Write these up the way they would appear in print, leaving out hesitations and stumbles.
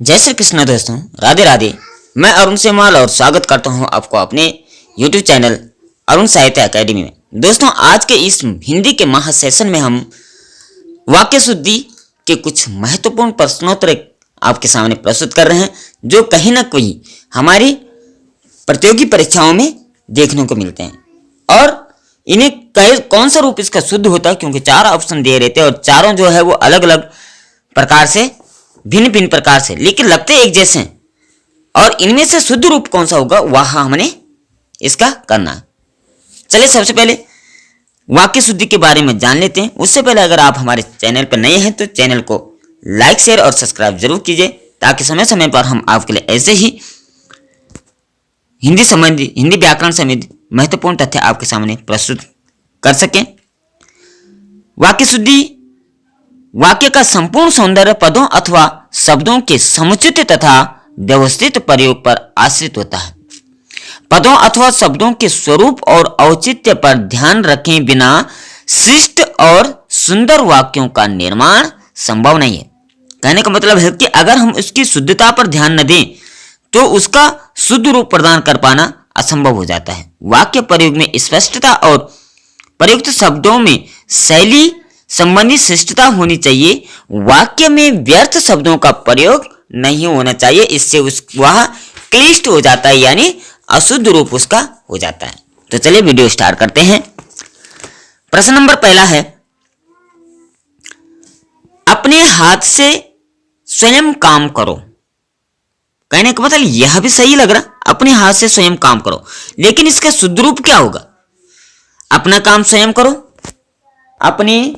जय श्री कृष्ण दोस्तों, राधे राधे। मैं अरुण सेमाल और स्वागत करता हूं आपको अपने YouTube चैनल अरुण साहित्य अकेडमी में। दोस्तों, आज के इस हिंदी के महासेशन में हम वाक्य शुद्धि के कुछ महत्वपूर्ण प्रश्नोत्तर आपके सामने प्रस्तुत कर रहे हैं, जो कहीं ना कहीं हमारी प्रतियोगी परीक्षाओं में देखने को मिलते हैं। और इन्हें कौन सा रूप इसका शुद्ध होता है, क्योंकि 4 ऑप्शन दिए रहते हैं और चारों जो है वो अलग अलग प्रकार से, भिन्न भिन्न प्रकार से, लेकिन लगते एक जैसे हैं। और इनमें से शुद्ध रूप कौन सा होगा वह हमने इसका करना है। चलिए सबसे पहले वाक्य शुद्धि के बारे में जान लेते हैं। उससे पहले अगर आप हमारे चैनल पर नए हैं तो चैनल को लाइक, शेयर और सब्सक्राइब जरूर कीजिए, ताकि समय समय पर हम आपके लिए ऐसे ही हिंदी व्याकरण संबंधी महत्वपूर्ण तथ्य आपके सामने प्रस्तुत कर सकें। वाक्य शुद्धि वाक्य का संपूर्ण सौंदर्य पदों अथवा शब्दों के समुचित तथा व्यवस्थित प्रयोग पर आश्रित होता है। पदों अथवा शब्दों के स्वरूप और औचित्य पर ध्यान रखे बिना शिष्ट और सुंदर वाक्यों का निर्माण संभव नहीं है। कहने का मतलब है कि अगर हम उसकी शुद्धता पर ध्यान न दें तो उसका शुद्ध रूप प्रदान कर पाना असंभव हो जाता है। वाक्य प्रयोग में स्पष्टता और प्रयुक्त शब्दों में शैली संबंधी शिष्टता होनी चाहिए। वाक्य में व्यर्थ शब्दों का प्रयोग नहीं होना चाहिए, इससे वह क्लिष्ट हो जाता है, यानी अशुद्ध रूप उसका हो जाता है। तो चलिए वीडियो स्टार्ट करते हैं। प्रश्न नंबर पहला है, अपने हाथ से स्वयं काम करो। कहने का मतलब यह भी सही लग रहा, अपने हाथ से स्वयं काम करो, लेकिन इसका शुद्ध रूप क्या होगा? अपना काम स्वयं करो, अपने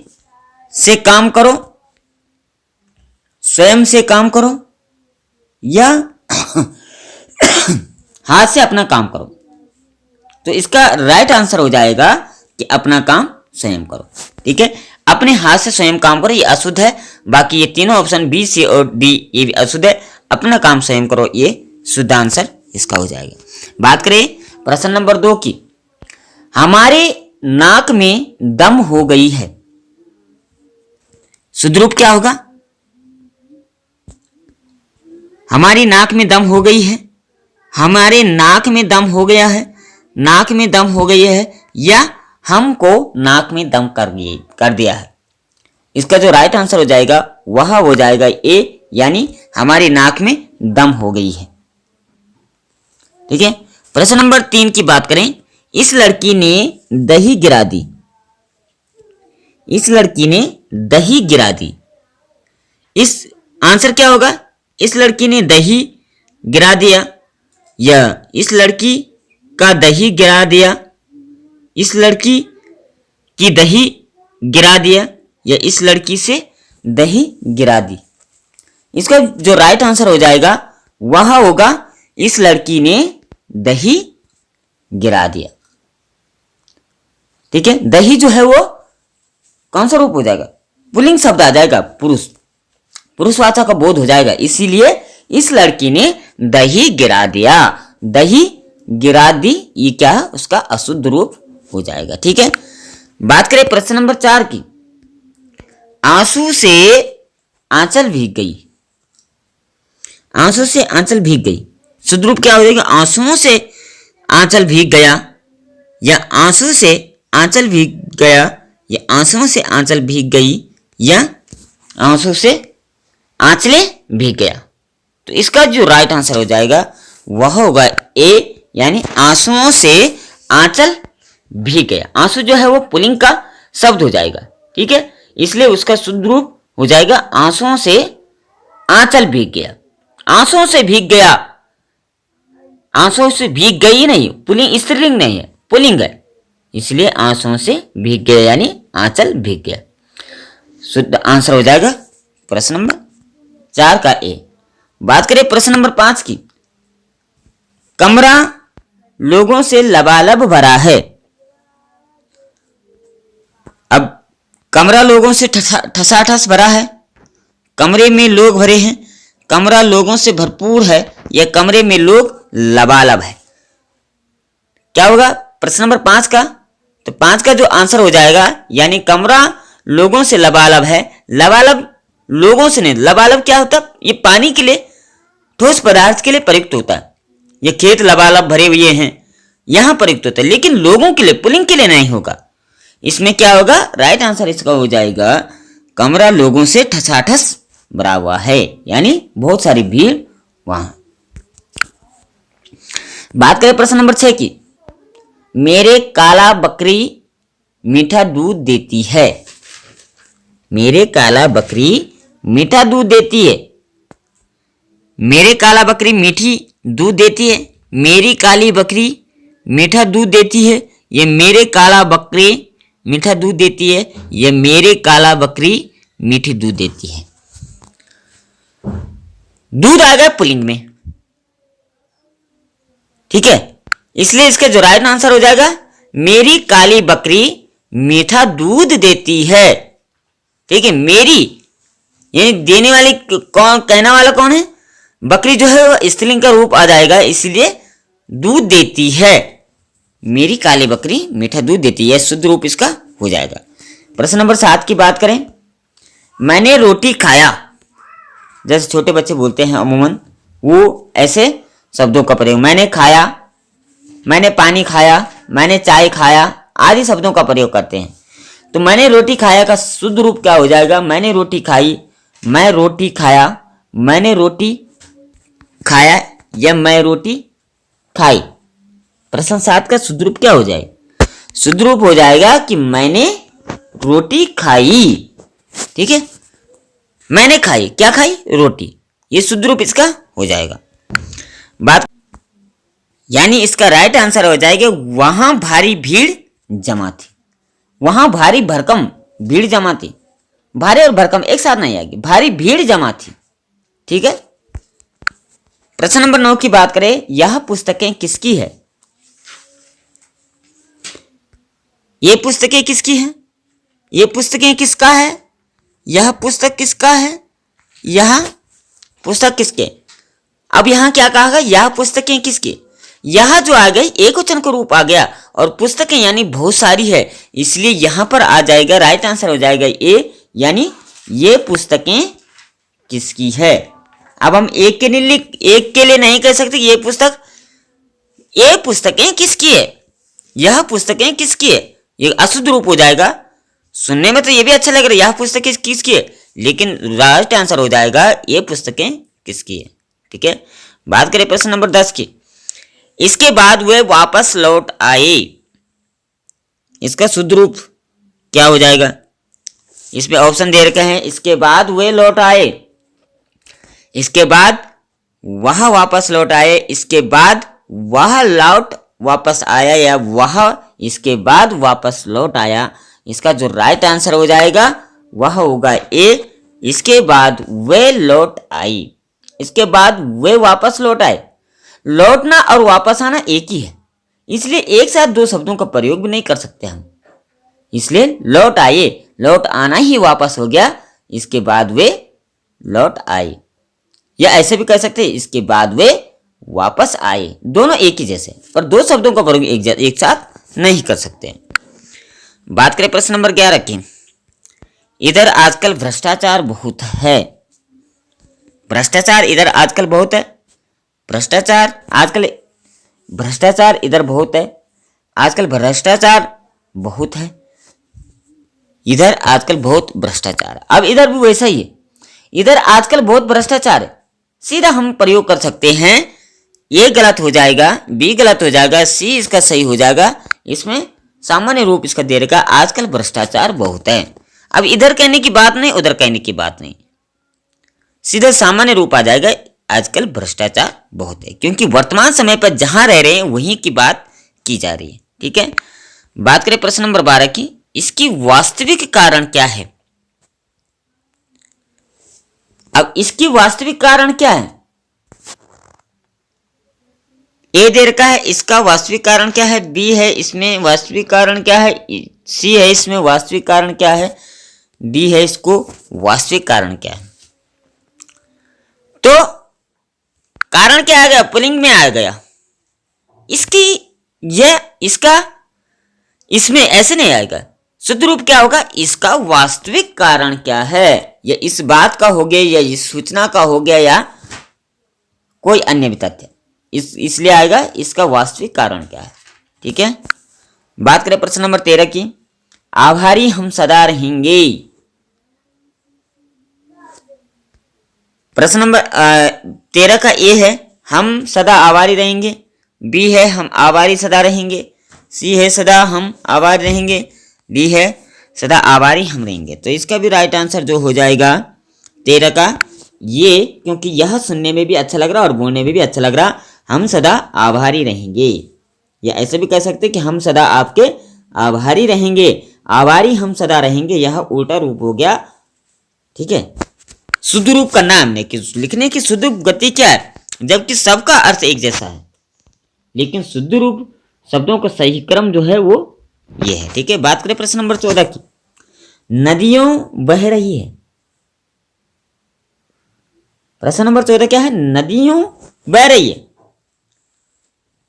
से काम करो, स्वयं से काम करो, या हाथ से अपना काम करो। तो इसका राइट आंसर हो जाएगा कि अपना काम स्वयं करो। ठीक है, अपने हाथ से स्वयं काम करो ये अशुद्ध है। बाकी ये तीनों ऑप्शन बी, सी और डी ये भी अशुद्ध है। अपना काम स्वयं करो ये शुद्ध आंसर इसका हो जाएगा। बात करें प्रश्न नंबर 2 की, हमारे नाक में दम हो गई है। शुद्ध रूप क्या होगा? हमारी नाक में दम हो गई है, हमारे नाक में दम हो गया है, नाक में दम हो गई है, या हमको नाक में दम कर दिया है। इसका जो राइट आंसर हो जाएगा वह हो जाएगा ए, यानी हमारी नाक में दम हो गई है। ठीक है, प्रश्न नंबर 3 की बात करें, इस लड़की ने दही गिरा दी। इस लड़की ने दही गिरा दी, इस आंसर क्या होगा? इस लड़की ने दही गिरा दिया, या इस लड़की का दही गिरा दिया, इस लड़की की दही गिरा दिया, या इस लड़की से दही गिरा दी। इसका जो राइट आंसर हो जाएगा वह होगा इस लड़की ने दही गिरा दिया। ठीक है, दही जो है वो कौन सा रूप हो जाएगा? पुल्लिंग शब्द आ जाएगा, पुरुषवाचक का बोध हो जाएगा, इसीलिए इस लड़की ने दही गिरा दिया। दही गिरा दी ये क्या है? उसका अशुद्ध रूप हो जाएगा। ठीक है, बात करें प्रश्न नंबर 4 की, आंसू से आंचल भीग गई। आंसू से आंचल भीग गई, शुद्ध रूप क्या हो जाएगा? आंसुओं से आंचल भीग गया, या आंसू से आंचल भीग गया, या आंसुओं से आंचल भीग गई, या आंसू से आंचले भीग गया। तो इसका जो राइट आंसर हो जाएगा वह होगा ए, यानी आंसुओं से आंचल भीग गया। आंसू जो है वो पुल्लिंग का शब्द हो जाएगा। ठीक है, इसलिए उसका शुद्ध रूप हो जाएगा आंसुओं से आंचल भीग गया। आंसुओं से भीग गया, आंसुओं से भीग गई नहीं, पुल्लिंग स्त्रीलिंग नहीं है, पुल्लिंग है, इसलिए आंसुओं से भीग गया यानी आंचल भीग गया। शुद्ध आंसर हो जाएगा प्रश्न नंबर 4 का ए। बात करें प्रश्न नंबर 5 की, कमरा लोगों से लबालब भरा है। अब कमरा लोगों से ठसाठस भरा है, कमरे में लोग भरे हैं, कमरा लोगों से भरपूर है, या कमरे में लोग लबालब है। क्या होगा प्रश्न नंबर 5 का? तो 5 का जो आंसर हो जाएगा, यानी कमरा लोगों से लबालब है। लबालब लोगों से नहीं, लबालब क्या होता है? ये पानी के लिए ठोस पदार्थ के लिए प्रयुक्त होता है। ये खेत लबालब भरे हुए हैं, यहां प्रयुक्त होता है, लेकिन लोगों के लिए, पुल्लिंग के लिए नहीं होगा। इसमें क्या होगा? राइट आंसर इसका हो जाएगा कमरा लोगों से ठसाठस भरा हुआ है, यानी बहुत सारी भीड़ वहां। बात करें प्रश्न नंबर 6 की। मेरे काला बकरी मीठा दूध देती है। मेरे काला बकरी मीठा दूध देती है। मेरे काला बकरी मीठी दूध देती है। मेरी काली बकरी मीठा दूध देती है। ये मेरे काला बकरी मीठा दूध देती है। ये मेरे काला बकरी मीठी दूध देती है। दूध आ गया पुल्लिंग में, ठीक है, इसलिए इसका जो राइट आंसर हो जाएगा मेरी काली बकरी मीठा दूध देती है। ठीक है, मेरी यानी देने वाली कौन, कहने वाला कौन है? बकरी जो है वो स्त्रीलिंग का रूप आ जाएगा, इसलिए दूध देती है। मेरी काली बकरी मीठा दूध देती है, शुद्ध रूप इसका हो जाएगा। प्रश्न नंबर 7 की बात करें। मैंने रोटी खाया, जैसे छोटे बच्चे बोलते हैं अमूमन, वो ऐसे शब्दों का प्रयोग, मैंने खाया, मैंने पानी खाया, मैंने चाय खाया आदि शब्दों का प्रयोग करते हैं। तो मैंने रोटी खाया का शुद्ध रूप क्या हो जाएगा? मैंने रोटी खाई, मैं रोटी खाया, मैंने रोटी खाया या मैं रोटी खाई। प्रश्न 7 का शुद्ध रूप क्या हो जाएगा? शुद्ध रूप हो जाएगा कि मैंने रोटी खाई। ठीक है, मैंने खाई, क्या खाई? रोटी। ये शुद्ध रूप इसका हो जाएगा। बात यानी इसका राइट आंसर हो जाएगा वहां भारी भीड़ जमा थी। वहां भारी भरकम भीड़ जमा थी। भारी और भरकम एक साथ नहीं आएगी, भारी भीड़ जमा थी। ठीक है, प्रश्न नंबर 9 की बात करें। यह पुस्तकें किसकी है? ये पुस्तकें किसकी हैं? ये पुस्तकें किसका है? यह पुस्तक किसका है? यह पुस्तक किसके? अब यहां क्या कहा गया? यह पुस्तकें किसकी? यह जो आ गई एक वचन का रूप आ गया और पुस्तकें यानी बहुत सारी है, इसलिए यहां पर आ जाएगा, राइट आंसर हो जाएगा ए, यानी ये पुस्तकें किसकी है। अब हम एक के लिए नहीं कह सकते ये पुस्तकें किसकी है, यह पुस्तकें किसकी है, ये अशुद्ध रूप हो जाएगा। सुनने में तो ये भी अच्छा लग रहा है, यह पुस्तकें किसकी है, लेकिन राइट आंसर हो जाएगा ये पुस्तकें किसकी है। ठीक है, बात करें प्रश्न नंबर 10 की। इसके बाद वे वापस लौट आए। इसका शुद्ध रूप क्या हो जाएगा? इसमें ऑप्शन दे रखे हैं। इसके बाद वे लौट आए, इसके बाद वह वापस लौट आए, इसके बाद वह लौट वापस आया, या वह इसके बाद वापस लौट आया। इसका जो राइट आंसर हो जाएगा वह होगा ए, इसके बाद वे लौट आई। इसके बाद वे वापस लौट आए। लौटना और वापस आना एक ही है, इसलिए एक साथ दो शब्दों का प्रयोग भी नहीं कर सकते हम, इसलिए लौट आए, लौट आना ही वापस हो गया। इसके बाद वे लौट आए, या ऐसे भी कह सकते हैं इसके बाद वे वापस आए, दोनों एक ही जैसे, पर दो शब्दों का प्रयोग एक साथ नहीं कर सकते। बात करें प्रश्न नंबर 11 की। इधर आजकल भ्रष्टाचार बहुत है। भ्रष्टाचार इधर आजकल बहुत है। भ्रष्टाचार इधर बहुत है। आजकल भ्रष्टाचार बहुत है। इधर आजकल बहुत भ्रष्टाचार। अब इधर भी वैसा ही है, इधर आजकल बहुत भ्रष्टाचार है। सीधा हम प्रयोग कर सकते हैं, ए गलत हो जाएगा, बी गलत हो जाएगा, सी इसका सही हो जाएगा। इसमें सामान्य रूप इसका दे रखा आजकल भ्रष्टाचार बहुत है। अब इधर कहने की बात नहीं, उधर कहने की बात नहीं, सीधा सामान्य रूप आ जाएगा आजकल भ्रष्टाचार बहुत है, क्योंकि वर्तमान समय पर जहां रह रहे हैं वहीं की बात की जा रही है। ठीक है, बात करें प्रश्न नंबर 12 की। इसकी वास्तविक कारण क्या है? अब इसकी वास्तविक कारण क्या है? ए दे रखा है, इसका वास्तविक कारण क्या है? बी है, इसमें वास्तविक कारण क्या है? सी है, इसमें वास्तविक कारण क्या है? डी है, इसको वास्तविक कारण क्या है? तो कारण क्या आ गया? पुल्लिंग में आ गया। इसका इसमें ऐसे नहीं आएगा। शुद्ध रूप क्या होगा? इसका वास्तविक कारण क्या है, या इस बात का हो गया, या इस सूचना का हो गया, या कोई अन्य भी तथ्य। इसलिए आएगा इसका वास्तविक कारण क्या है। ठीक है, बात करें प्रश्न नंबर 13 की, आभारी हम सदा रहेंगे। प्रश्न नंबर 13 का ए है हम सदा आभारी रहेंगे, बी है हम आभारी सदा रहेंगे, सी है सदा हम आभारी रहेंगे, डी है सदा आभारी हम रहेंगे। तो इसका भी राइट आंसर जो हो जाएगा 13 का ये, क्योंकि यह सुनने में भी अच्छा लग रहा और बोलने में भी अच्छा लग रहा, हम सदा आभारी रहेंगे। या ऐसे भी कह सकते कि हम सदा आपके आभारी रहेंगे, आभारी हम सदा रहेंगे, यह उल्टा रूप हो गया। ठीक है, शुद्ध रूप करना है हमने कि लिखने की शुद्ध गति क्या है, जबकि सबका अर्थ एक जैसा है, लेकिन शुद्ध रूप शब्दों का सही क्रम जो है वो ये है। ठीक है, बात करें प्रश्न नंबर 14 की, नदियों बह रही है। प्रश्न नंबर 14 क्या है, नदियों बह रही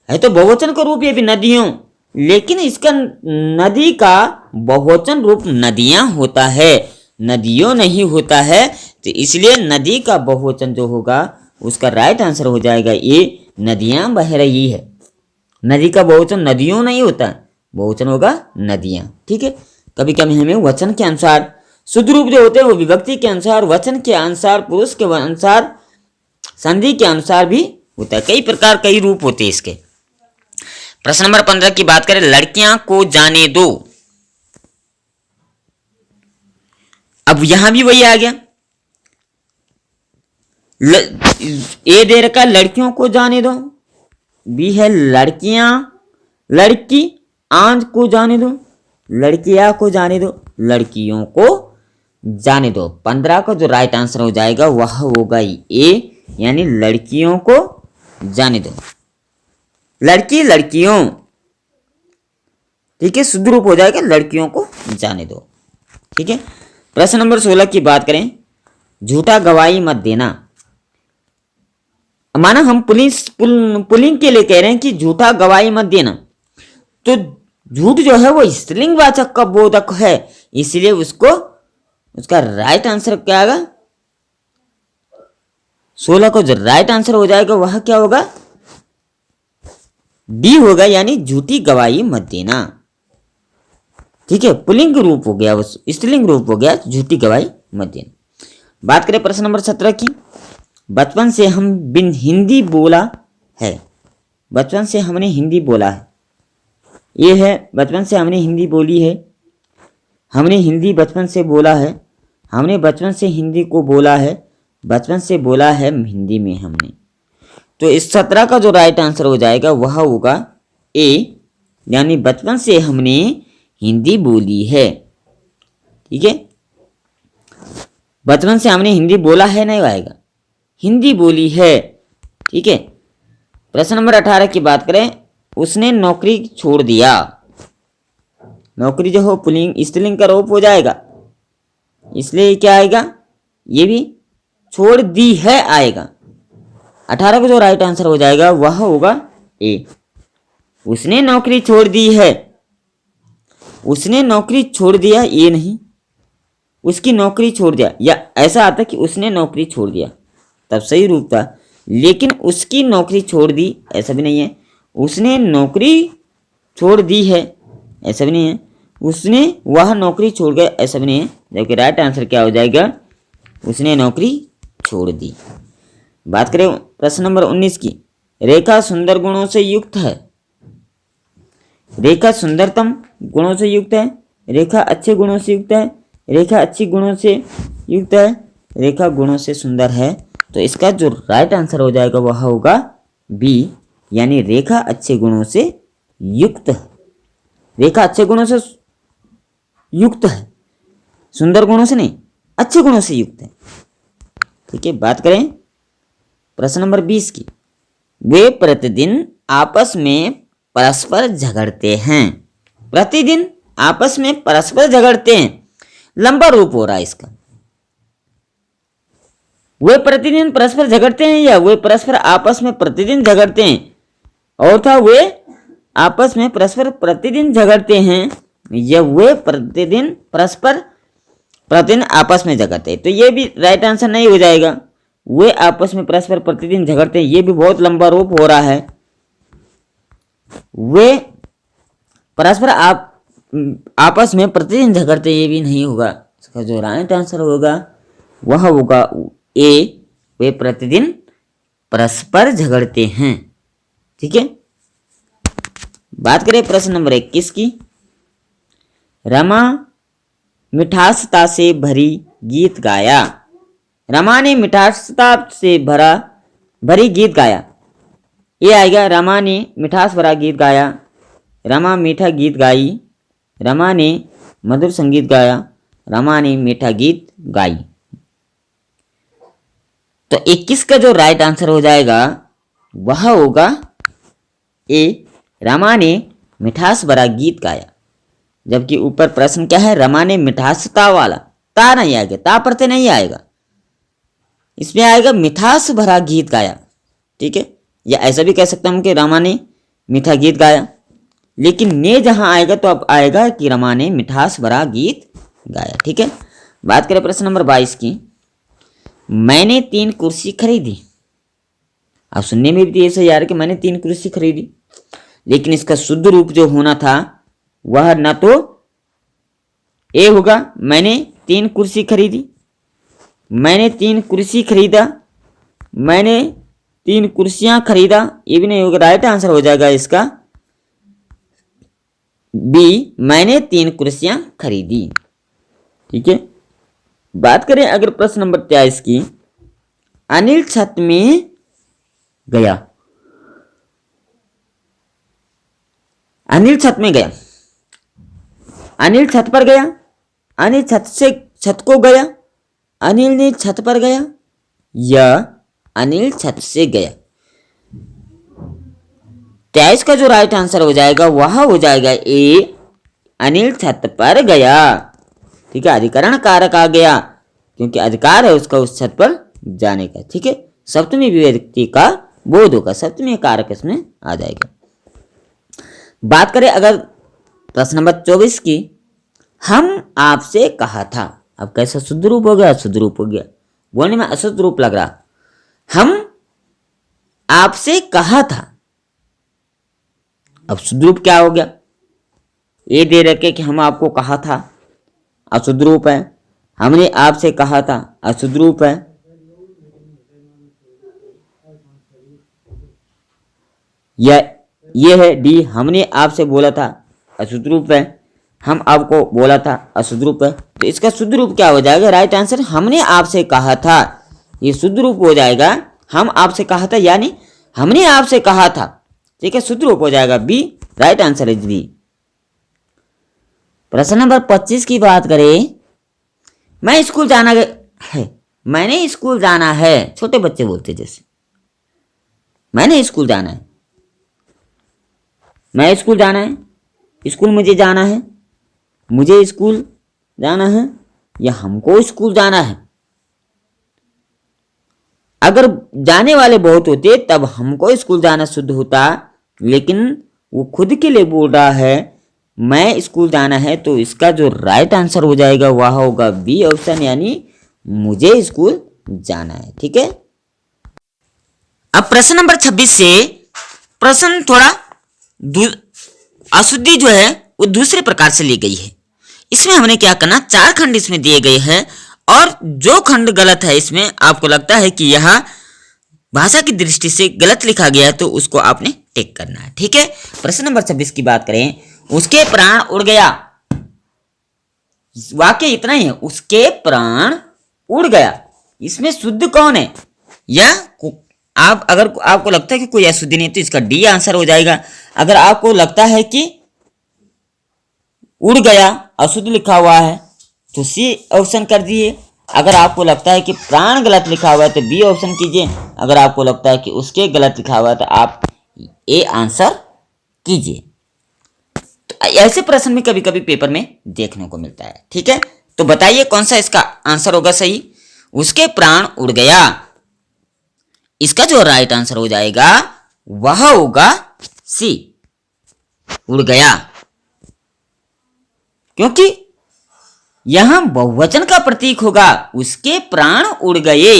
है तो बहुवचन का रूप ये भी नदियों, लेकिन इसका नदी का बहुवचन रूप नदियां होता है, नदियों नहीं होता है। तो इसलिए नदी का बहुवचन जो होगा उसका राइट आंसर हो जाएगा ये, नदियां बह रही है। नदी का बहुवचन नदियों नहीं होता, बहुवचन होगा नदियां। ठीक है, कभी कभी हमें वचन के अनुसार शुद्ध रूप जो होते हैं वो विभक्ति के अनुसार, वचन के अनुसार, पुरुष के अनुसार, संधि के अनुसार भी होता है। कई प्रकार कई रूप होते हैं इसके। प्रश्न नंबर 15 की बात करें, लड़कियां को जाने दो। अब यहां भी वही आ गया, ए दे रखा लड़कियों को जाने दो, बी है लड़कियां, लड़की आंज को जाने दो, लड़कियां को जाने दो, लड़कियों को जाने दो। 15 का जो राइट आंसर हो जाएगा वह होगा ए, यानी लड़कियों को जाने दो, लड़की लड़कियों। ठीक है, शुद्ध रूप हो जाएगा लड़कियों को जाने दो। ठीक है, प्रश्न नंबर 16 की बात करें, झूठा गवाही मत देना। माना हम पुलिंग के लिए कह रहे हैं कि झूठा गवाही मत देना, तो झूठ जो है वो स्त्रीलिंग वाचक का बोधक है, इसलिए उसका राइट आंसर क्या आएगा, 16 को जो राइट आंसर हो जाएगा वह क्या होगा, डी होगा, यानी झूठी गवाही मत देना। ठीक है, पुलिंग रूप हो गया, स्त्रीलिंग रूप हो गया, झूठी गवाही मत देना। बात करें प्रश्न नंबर 17 की, बचपन से हम बिन हिंदी बोला है। बचपन से हमने हिंदी बोला है, ये है बचपन से हमने हिंदी बोली है, हमने हिंदी बचपन से बोला है, हमने बचपन से हिंदी को बोला है, बचपन से बोला है हिंदी में हमने। तो इस 17 का जो राइट आंसर हो जाएगा वह होगा ए, यानी बचपन से हमने हिंदी बोली है। ठीक है, बचपन से हमने हिंदी बोला है नहीं आएगा, हिंदी बोली है। ठीक है, प्रश्न नंबर 18 की बात करें, उसने नौकरी छोड़ दिया। नौकरी जो हो पुल्लिंग स्त्रीलिंग का रूप हो जाएगा, इसलिए क्या आएगा, ये भी छोड़ दी है आएगा। 18 का जो राइट आंसर हो जाएगा वह होगा ए, उसने नौकरी छोड़ दी है। उसने नौकरी छोड़ दिया ये नहीं, उसकी नौकरी छोड़ दिया, या ऐसा आता कि उसने नौकरी छोड़ दिया तब सही रूप था, लेकिन उसकी नौकरी छोड़ दी ऐसा भी नहीं है, उसने नौकरी छोड़ दी है ऐसा भी नहीं है, उसने वह नौकरी छोड़ गया ऐसा भी नहीं है, जबकि राइट आंसर क्या हो जाएगा, उसने नौकरी छोड़ दी। बात करें प्रश्न नंबर 19 की, रेखा सुंदर गुणों से युक्त है। रेखा सुंदरतम गुणों से युक्त है, रेखा अच्छे गुणों से युक्त है, रेखा अच्छी गुणों से युक्त है, रेखा गुणों से सुंदर है। तो इसका जो राइट आंसर हो जाएगा वह होगा बी, यानी रेखा अच्छे गुणों से युक्त है। रेखा अच्छे गुणों से युक्त है, सुंदर गुणों से नहीं, अच्छे गुणों से युक्त है। ठीक है, बात करें प्रश्न नंबर 20 की, वे प्रतिदिन आपस में परस्पर झगड़ते हैं। प्रतिदिन आपस में परस्पर झगड़ते हैं, लंबा रूप हो रहा है इसका। वे प्रतिदिन परस्पर झगड़ते हैं या वे परस्पर आपस में प्रतिदिन झगड़ते हैं, और था वे आपस में परस्पर प्रतिदिन झगड़ते हैं, या वे प्रतिदिन परस्पर प्रतिदिन आपस में झगड़ते हैं। तो ये भी राइट आंसर नहीं हो जाएगा, वे आपस में परस्पर प्रतिदिन झगड़ते हैं, ये भी बहुत लंबा रूप हो रहा है। वे परस्पर आपस में प्रतिदिन झगड़ते, ये भी नहीं होगा। इसका जो राइट आंसर होगा वह होगा ए, वे प्रतिदिन परस्पर झगड़ते हैं। ठीक है, बात करें प्रश्न नंबर 21 की। रमा मिठासता से भरी गीत गाया। रमा ने मिठासता से भरी गीत गाया। ये आएगा, रमा ने मिठास भरा गीत गाया, रमा मीठा गीत गाई, रमा ने मधुर संगीत गाया, रमा ने मीठा गीत गाई। तो 21 का जो राइट आंसर हो जाएगा वह होगा ए, रमा ने मिठास भरा गीत गाया। जबकि ऊपर प्रश्न क्या है, रमा ने मिठासता वाला, ता नहीं आएगा, ता प्रत्यय नहीं आएगा, इसमें आएगा मिठास भरा गीत गाया। ठीक है, या ऐसा भी कह सकता हूं कि रमा ने मीठा गीत गाया, लेकिन ने जहां आएगा तो अब आएगा कि रमा ने मिठास भरा गीत गाया। ठीक है, बात करें प्रश्न नंबर 22 की। मैंने 3 कुर्सी खरीदी। अब सुनने में भी ऐसा यार कि मैंने 3 कुर्सी खरीदी, लेकिन इसका शुद्ध रूप जो होना था वह न तो ए होगा, मैंने 3 कुर्सी खरीदी, मैंने 3 कुर्सी खरीदा, मैंने 3 कुर्सियां खरीदा, ये भी नहीं होगा। राइट आंसर हो जाएगा इसका बी, मैंने 3 कुर्सियां खरीदी। ठीक है, बात करें अगर प्रश्न नंबर 23 की। अनिल छत में गया। अनिल छत में गया, अनिल छत पर गया, अनिल छत को गया, अनिल ने छत पर गया, या अनिल छत से गया। 23 का जो राइट आंसर हो जाएगा वह हो जाएगा ए, अनिल छत पर गया। ठीक है, अधिकरण कारक आ गया क्योंकि अधिकार है उसका उस छत पर जाने का। ठीक है, सप्तमी विभक्ति का बोध होगा, सप्तमी कारक इसमें आ जाएगा। बात करें अगर प्रश्न नंबर 24 की। हम आपसे कहा था। अब कैसा शुद्ध रूप हो गया, शुद्ध रूप हो गया, बोलने में अशुद्ध रूप लग रहा। हम आपसे कहा था, अब शुद्ध रूप क्या हो गया, ये दे रखे कि हम आपको कहा था, अशुद्ध रूप है। हमने आपसे कहा था, अशुद्ध रूप है। ये है डी, हमने आपसे बोला था, अशुद्ध रूप है। हम आपको बोला था, अशुद्ध रूप है। तो इसका शुद्ध रूप क्या हो जाएगा, राइट आंसर हमने आपसे कहा था, ये शुद्ध रूप हो जाएगा। हम आपसे कहा था यानी हमने आपसे कहा था। ठीक है, शुद्ध रूप हो जाएगा B, right answer is B. प्रश्न नंबर 25 की बात करें। मैं स्कूल जाना है, मैंने स्कूल जाना है। छोटे बच्चे बोलते जैसे, मैंने स्कूल जाना है, मैं स्कूल जाना है, स्कूल मुझे जाना है, मुझे स्कूल जाना है, या हमको स्कूल जाना है। अगर जाने वाले बहुत होते तब हमको स्कूल जाना शुद्ध होता, लेकिन वो खुद के लिए बोल रहा है मैं स्कूल जाना है, तो इसका जो राइट आंसर हो जाएगा वह होगा बी ऑप्शन, यानी मुझे स्कूल जाना है। ठीक है, अब प्रश्न नंबर 26 से प्रश्न थोड़ा अशुद्धि जो है वो दूसरे प्रकार से ली गई है। इसमें हमने क्या करना, 4 खंड इसमें दिए गए हैं, और जो खंड गलत है इसमें आपको लगता है कि यह भाषा की दृष्टि से गलत लिखा गया है तो उसको आपने टिक करना है। ठीक है, प्रश्न नंबर 26 की बात करें। उसके प्राण उड़ गया। वाक्य इतना ही है, उसके प्राण उड़ गया। इसमें शुद्ध कौन है, या आप अगर आपको लगता है कि कोई अशुद्धि नहीं तो इसका डी आंसर हो जाएगा। अगर आपको लगता है कि उड़ गया अशुद्ध लिखा हुआ है तो सी ऑप्शन कर दिए। अगर आपको लगता है कि प्राण गलत लिखा हुआ है तो बी ऑप्शन कीजिए। अगर आपको लगता है कि उसके गलत लिखा हुआ है तो आप ए आंसर कीजिए। तो ऐसे प्रश्न में कभी कभी पेपर में देखने को मिलता है। ठीक है, तो बताइए कौन सा इसका आंसर होगा सही। उसके प्राण उड़ गया, इसका जो राइट आंसर हो जाएगा वह होगा सी, उड़ गया, क्योंकि यहां बहुवचन का प्रतीक होगा। उसके प्राण उड़ गए,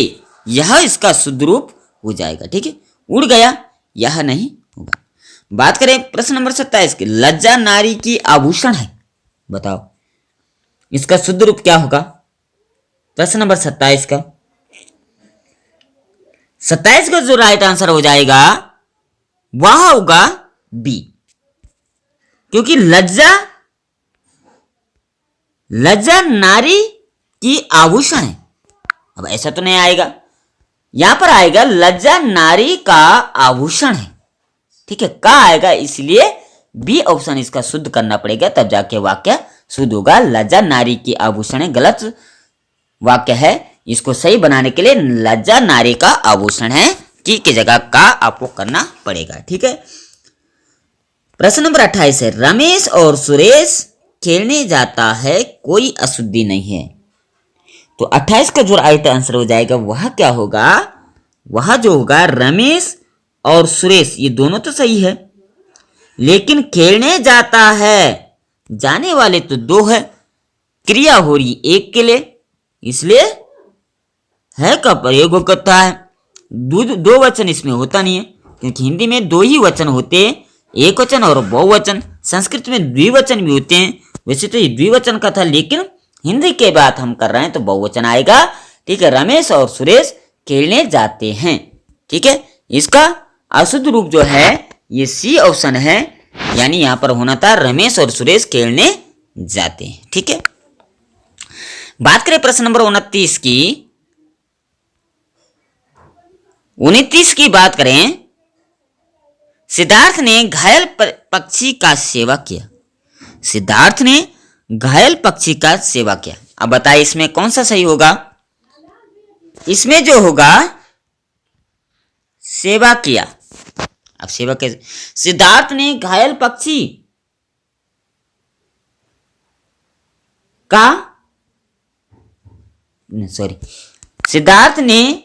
यह इसका शुद्ध रूप हो जाएगा। ठीक है, उड़ गया यह नहीं होगा। बात करें प्रश्न नंबर 27 की, लज्जा नारी की आभूषण है, बताओ इसका शुद्ध रूप क्या होगा। प्रश्न नंबर 27 का 27 का जो राइट आंसर हो जाएगा वह होगा बी, क्योंकि लज्जा नारी की आभूषण है। अब ऐसा तो नहीं आएगा, यहां पर आएगा लज्जा नारी का आभूषण है। ठीक है, का आएगा, इसलिए बी ऑप्शन इसका शुद्ध करना पड़ेगा, तब जाके वाक्य शुद्ध होगा। लज्जा नारी की आभूषण है गलत वाक्य है, इसको सही बनाने के लिए लज्जा नारी का आभूषण है की जगह का आपको करना पड़ेगा। ठीक है, प्रश्न नंबर 28 है, रमेश और सुरेश खेलने जाता है, कोई अशुद्धि नहीं है। तो 28 का जो राइट आंसर हो जाएगा वह क्या होगा, वह जो होगा रमेश और सुरेश, ये दोनों तो सही है, लेकिन खेलने जाता है, जाने वाले तो दो है, क्रिया हो रही एक के लिए, इसलिए है का प्रयोग करता है। दो वचन इसमें होता नहीं है, क्योंकि हिंदी में दो ही वचन होते हैं, एक वचन और बहुवचन। संस्कृत में द्विवचन भी होते हैं, वैसे तो ये द्विवचन का था, लेकिन हिंदी के बात हम कर रहे हैं तो बहुवचन आएगा। ठीक है, रमेश और सुरेश खेलने जाते हैं। ठीक है, इसका अशुद्ध रूप जो है ये सी ऑप्शन है, यानी यहां पर होना था रमेश और सुरेश खेलने जाते हैं। ठीक है, बात करें प्रश्न नंबर 29 की, 29 की बात करें, सिद्धार्थ ने घायल पक्षी का सेवा किया। सिद्धार्थ ने घायल पक्षी का सेवा किया। अब बताइए इसमें कौन सा सही होगा। इसमें जो होगा सेवा किया। अब सेवा कैसे, सिद्धार्थ ने घायल पक्षी का, सॉरी, सिद्धार्थ ने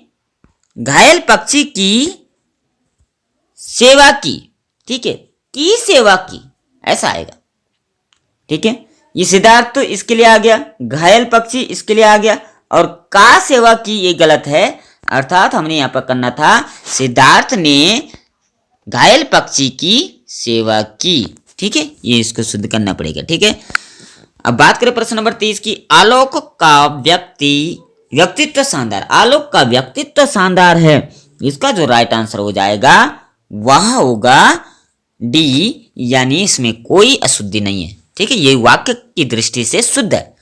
घायल पक्षी की सेवा की। ठीक है, की सेवा की ऐसा आएगा। ठीक है, ये सिद्धार्थ तो इसके लिए आ गया, घायल पक्षी इसके लिए आ गया, और का सेवा की ये गलत है, अर्थात हमने यहां पर करना था सिद्धार्थ ने घायल पक्षी की सेवा की। ठीक है, ये इसको शुद्ध करना पड़ेगा। ठीक है, अब बात करें प्रश्न नंबर 30 की, आलोक का व्यक्तित्व शानदार। आलोक का व्यक्तित्व शानदार है, इसका जो राइट आंसर हो जाएगा वह होगा डी, यानी इसमें कोई अशुद्धि नहीं है। ठीक है, ये वाक्य की दृष्टि से शुद्ध है,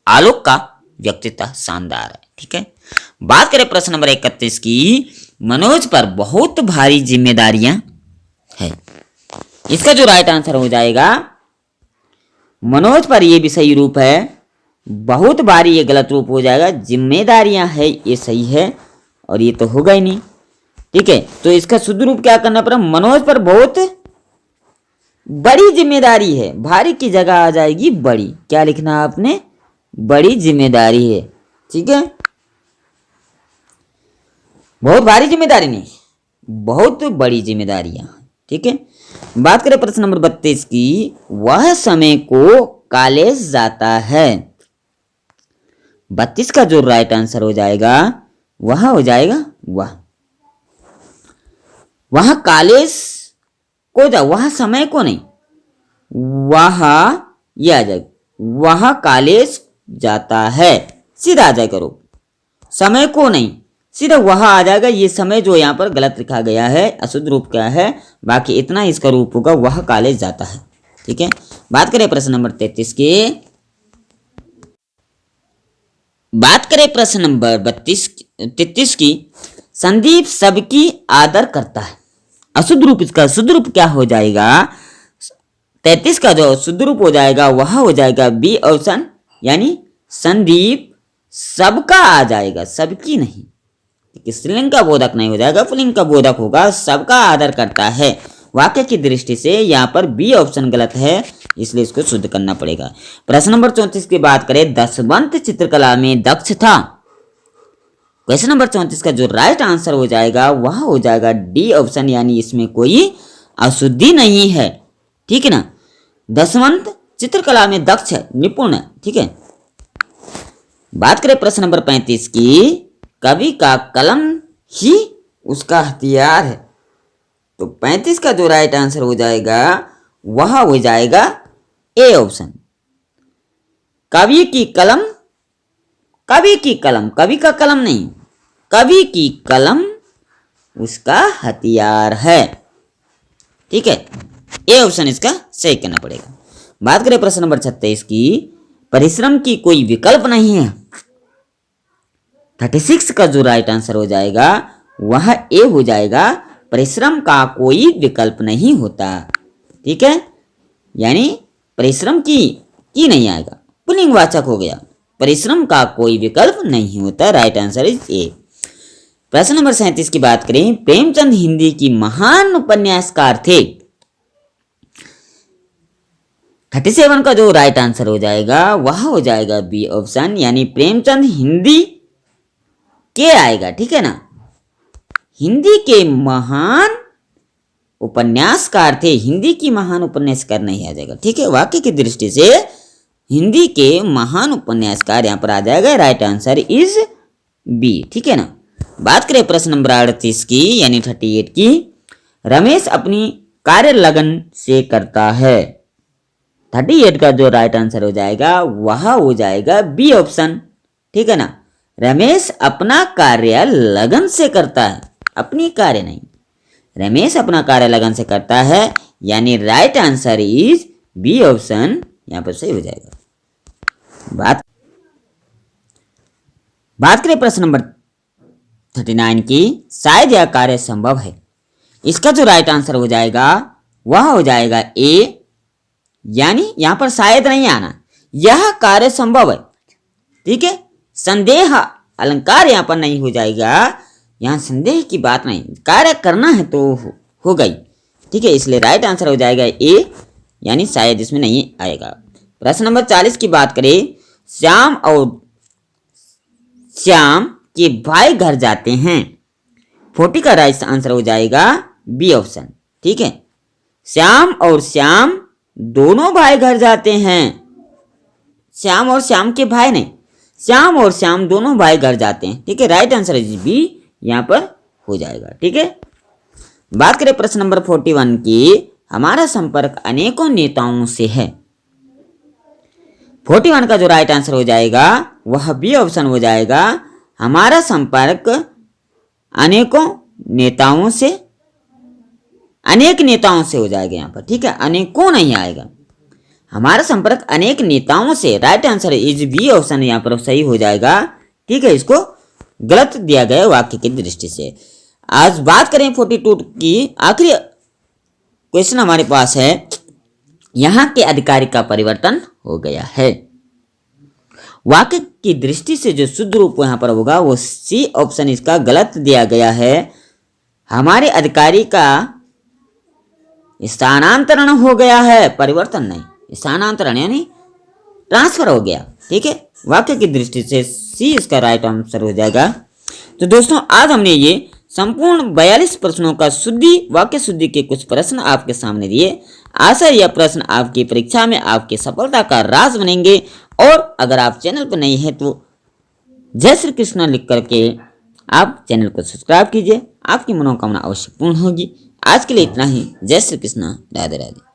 आलोक का व्यक्तित्व शानदार है। ठीक है, बात करें प्रश्न नंबर 31 की, मनोज पर बहुत भारी जिम्मेदारियां है। इसका जो राइट आंसर हो जाएगा मनोज पर, ये भी सही रूप है, बहुत भारी ये गलत रूप हो जाएगा, जिम्मेदारियां है ये सही है, और ये तो होगा ही नहीं। ठीक है, तो इसका शुद्ध रूप क्या करना पड़ा, मनोज पर बहुत बड़ी जिम्मेदारी है, भारी की जगह आ जाएगी बड़ी। क्या लिखना आपने, बड़ी जिम्मेदारी है। ठीक है, बहुत भारी जिम्मेदारी नहीं, बहुत बड़ी जिम्मेदारियां। ठीक है, बात करें प्रश्न नंबर 32 की, वह समय को कॉलेज जाता है। 32 का जो राइट आंसर हो जाएगा वह हो जाएगा वह कॉलेज को जा, वह समय को नहीं, वह ये आ जाएगा, वह कॉलेज जाता है, सीधा आ जाएगा रूप, समय को नहीं, सीधा वह आ जाएगा। ये समय जो यहाँ पर गलत लिखा गया है, अशुद्ध रूप क्या है, बाकी इतना इसका रूप होगा वह कॉलेज जाता है। ठीक है, बात करें प्रश्न नंबर 33 की, बात करें प्रश्न नंबर 33 की, संदीप सबकी आदर करता है। अशुद्ध रूप, इसका शुद्ध रूप क्या हो जाएगा, 33 का जो शुद्ध रूप हो जाएगा वह हो जाएगा बी ऑप्शन, यानी संदीप सबका आ जाएगा, सबकी नहीं। स्त्रीलिंग का बोधक नहीं हो जाएगा, पुल्लिंग का बोधक होगा, सबका आदर करता है। वाक्य की दृष्टि से यहाँ पर बी ऑप्शन गलत है, इसलिए इसको शुद्ध करना पड़ेगा। प्रश्न नंबर 34 की बात करें, दशवंत चित्रकला में दक्ष था। क्वेश्चन नंबर 34 का जो राइट आंसर हो जाएगा वह हो जाएगा डी ऑप्शन, यानी इसमें कोई अशुद्धि नहीं है। ठीक है ना, दशवंत चित्रकला में दक्ष है, निपुण है। ठीक है, बात करें प्रश्न नंबर 35 की, कवि का कलम ही उसका हथियार है। तो 35 का जो राइट आंसर हो जाएगा वह हो जाएगा ए ऑप्शन। कवि की कलम, कवि की कलम, कवि का कलम नहीं, कवि की कलम उसका हथियार है। ठीक है, ए ऑप्शन इसका सही करना पड़ेगा। बात करें प्रश्न नंबर 36 की, परिश्रम की कोई विकल्प नहीं है। 36 का जो राइट आंसर हो जाएगा वह ए हो जाएगा, परिश्रम का कोई विकल्प नहीं होता। ठीक है, यानी परिश्रम की नहीं आएगा, पुल्लिंग वाचक हो गया, परिश्रम का कोई विकल्प नहीं होता। Right answer is a. प्रश्न नंबर 37 की बात करें, प्रेमचंद हिंदी की महान उपन्यासकार थे। 37 का जो राइट आंसर हो जाएगा वह हो जाएगा बी ऑप्शन, यानी प्रेमचंद हिंदी के आएगा। ठीक है ना, हिंदी के महान उपन्यासकार थे, हिंदी की महान उपन्यासकार नहीं आ जाएगा। ठीक है, वाक्य की दृष्टि से हिंदी के महान उपन्यासकार यहां पर आ जाएगा। Right answer is B. ठीक है ना। बात करें प्रश्न नंबर 38 की, यानी 38 की, रमेश अपनी कार्य लगन से करता है। 38 का जो राइट आंसर हो जाएगा वह हो जाएगा बी ऑप्शन। ठीक है ना, रमेश अपना कार्य लगन से करता है, अपनी कार्य नहीं। रमेश अपना कार्य लगन से करता है, यानी right answer is B option यहां पर सही हो जाएगा। बात करें प्रश्न नंबर 39 की, शायद यह कार्य संभव है। इसका जो राइट आंसर हो जाएगा वह हो जाएगा ए, यानी यहां पर शायद नहीं आना, यह कार्य संभव है। ठीक है, संदेह अलंकार यहां पर नहीं हो जाएगा, यहां संदेह की बात नहीं, कार्य करना है तो हो गई। ठीक है, इसलिए राइट आंसर हो जाएगा ए, यानी शायद इसमें नहीं आएगा। प्रश्न नंबर 40 की बात करें, श्याम के भाई घर जाते हैं। 40 का राइट आंसर हो जाएगा बी ऑप्शन। ठीक है, श्याम और श्याम दोनों भाई घर जाते हैं, श्याम और श्याम के भाई नहीं, श्याम और श्याम दोनों भाई घर जाते हैं। ठीक है, राइट आंसर इज बी यहां पर हो जाएगा। ठीक है, बात करें प्रश्न नंबर 41 की, हमारा संपर्क अनेकों नेताओं से है। 41 का जो राइट आंसर हो जाएगा वह बी ऑप्शन हो जाएगा, हमारा संपर्क अनेकों नेताओं से, अनेक नेताओं से हो जाएगा यहां पर। ठीक है, अनेकों नहीं आएगा, हमारा संपर्क अनेक नेताओं से। Right answer is B option यहां पर सही हो जाएगा। ठीक है, इसको गलत दिया गया वाक्य की दृष्टि से। आज बात करें 42 की, आखिरी क्वेश्चन हमारे पास है, यहां के अधिकारी का परिवर्तन हो गया है। वाक्य की दृष्टि से जो शुद्ध रूप यहां पर होगा वो सी ऑप्शन इसका गलत दिया गया है। हमारे अधिकारी का स्थानांतरण हो गया है, परिवर्तन नहीं, स्थानांतरण यानी ट्रांसफर हो गया। ठीक है, वाक्य की दृष्टि से सी इसका राइट आंसर हो जाएगा। तो दोस्तों, आज हमने ये संपूर्ण 42 प्रश्नों का वाक्य शुद्धि के कुछ प्रश्न आपके सामने दिए। आशा यह प्रश्न आपकी परीक्षा में आपकी सफलता का राज बनेंगे। और अगर आप चैनल पर नए हैं तो जय श्री कृष्ण लिख करके आप चैनल को सब्सक्राइब कीजिए, आपकी मनोकामना अवश्य पूर्ण होगी। आज के लिए इतना ही। जय श्री कृष्ण, राधे राधे।